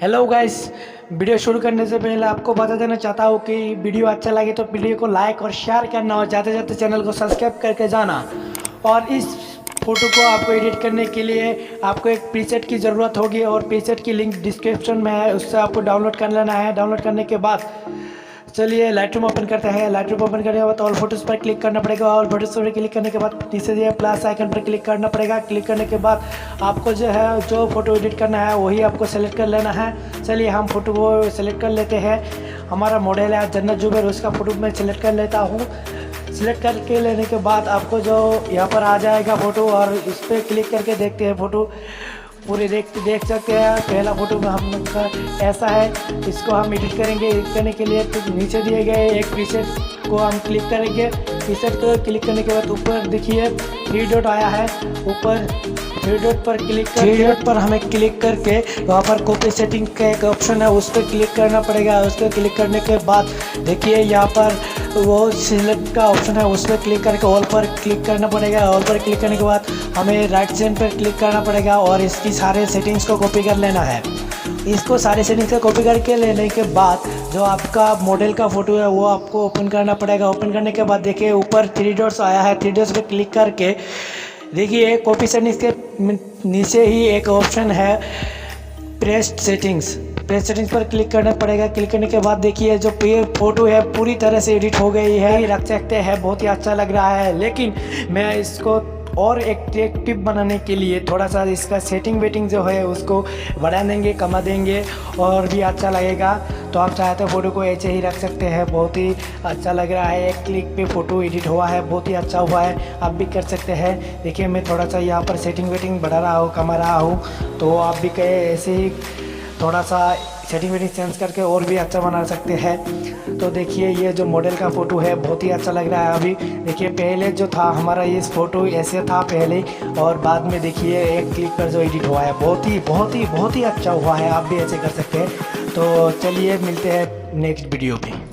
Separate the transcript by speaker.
Speaker 1: Hello guys, video शुरू करने से पहले आपको बता देना चाहता हूँ कि वीडियो अच्छा लगे तो वीडियो को लाइक और शेयर करना और जाते जाते चैनल को सब्सक्राइब करके जाना। और इस फ़ोटो को आपको एडिट करने के लिए आपको एक प्रीसेट की ज़रूरत होगी और प्रीसेट की लिंक डिस्क्रिप्शन में है, उससे आपको डाउनलोड कर लेना है। डाउनलोड करने के बाद चलिए लाइटरूम ओपन करते हैं। लाइटरूम ओपन करने के बाद ऑल फोटोज़ पर क्लिक करना पड़ेगा। ऑल फोटोज़ पर क्लिक करने के बाद नीचे दिए प्लस आइकन पर क्लिक करना पड़ेगा। क्लिक करने के बाद आपको जो है जो फ़ोटो एडिट करना है वही आपको सेलेक्ट कर लेना है। चलिए हम फ़ोटो को सेलेक्ट कर लेते हैं। हमारा मॉडल है जन्नत जुबैर, उसका फ़ोटो मैं सेलेक्ट कर लेता हूँ। सिलेक्ट करके लेने के बाद आपको जो यहाँ पर आ जाएगा फ़ोटो और इस पर क्लिक करके देखते हैं फ़ोटो पूरे देख सकते हैं। पहला फ़ोटो में हम ऐसा है, इसको हम एडिट करेंगे। एडिट करने के लिए तो नीचे दिए गए एक प्रीसेट को हम क्लिक करेंगे। प्रीसेट को क्लिक करने के बाद ऊपर देखिए 3 डॉट आया है। ऊपर 3 डॉट पर हमें क्लिक करके वहाँ पर कॉपी सेटिंग का एक ऑप्शन है, उस पर क्लिक करना पड़ेगा। उस पर क्लिक करने के बाद देखिए यहाँ पर वो सिलेक्ट का ऑप्शन है, उस पर क्लिक करके ऑल पर क्लिक करना पड़ेगा। ऑल पर क्लिक करने के बाद हमें राइट साइड पर क्लिक करना पड़ेगा और इसकी सारे सेटिंग्स को कॉपी कर लेना है। इसको सारे सेटिंग्स को कॉपी करके लेने के बाद जो आपका मॉडल का फ़ोटो है वो आपको ओपन करना पड़ेगा। ओपन करने के बाद देखिए ऊपर 3 डॉट्स आया है। 3 डॉट्स पर क्लिक करके देखिए कॉपी सेटिंग्स के नीचे ही एक ऑप्शन है प्रेस्ट सेटिंग्स पर क्लिक करना पड़ेगा। क्लिक करने के बाद देखिए जो फ़ोटो है पूरी तरह से एडिट हो गई है। रख सकते हैं, बहुत ही अच्छा लग रहा है। लेकिन मैं इसको और एट्रैक्टिव बनाने के लिए थोड़ा सा इसका सेटिंग जो है उसको बढ़ा देंगे, कमा देंगे और भी अच्छा लगेगा। तो आप चाहे तो फ़ोटो को ऐसे ही रख सकते हैं। बहुत ही अच्छा लग रहा है, एक क्लिक पे फ़ोटो एडिट हुआ है, बहुत ही अच्छा हुआ है। आप भी कर सकते हैं। देखिए मैं थोड़ा सा यहाँ पर सेटिंग बढ़ा रहा हूँ, कमा रहा हूँ। तो आप भी कहे ऐसे ही थोड़ा सा सेटिंग चेंज करके और भी अच्छा बना सकते हैं। तो देखिए ये जो मॉडल का फ़ोटो है बहुत ही अच्छा लग रहा है। अभी देखिए पहले जो था हमारा ये फ़ोटो ऐसे था पहले, और बाद में देखिए एक क्लिक पर जो एडिट हुआ है बहुत ही अच्छा हुआ है। आप भी ऐसे कर सकते हैं। तो चलिए मिलते हैं नेक्स्ट वीडियो पे।